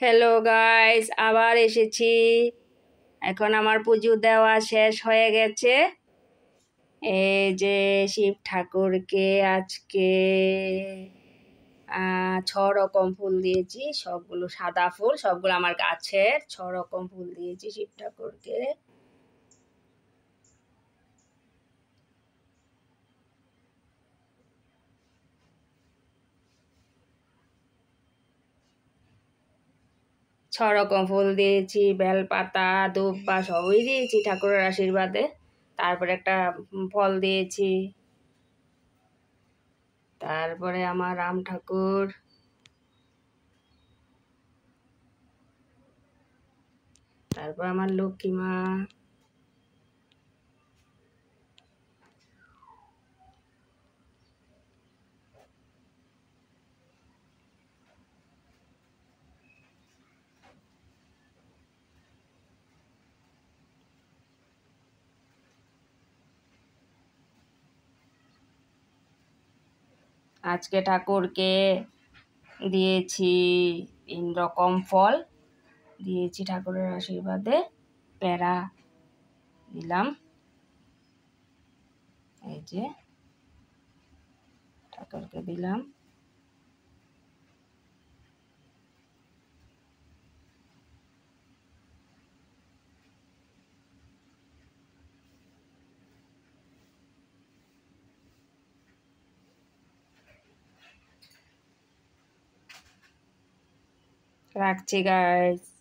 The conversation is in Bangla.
হ্যালো গাইস, আবার এসেছি। এখন আমার পুজো দেওয়া শেষ হয়ে গেছে। এই যে শিব ঠাকুরকে আজকে 6 রকম ফুল দিয়েছি। সবগুলো সাদা ফুল, সবগুলো আমার গাছের। 6 রকম ফুল দিয়েছি শিব ঠাকুরকে। ছরকম ফুল দিয়েছি, বেলপাতা, দুব্বা সবই দিয়েছি ঠাকুরের আশীর্বাদে। তারপরে একটা ফল দিয়েছি। তারপরে আমার রাম ঠাকুর, তারপর আমার লক্ষ্মী মা, আজকে ঠাকুরকে দিয়েছি 3 রকম ফল দিয়েছি ঠাকুরের আশীর্বাদে। প্যারা দিলাম, এই যে ঠাকুরকে দিলাম। রাখছি গাইস।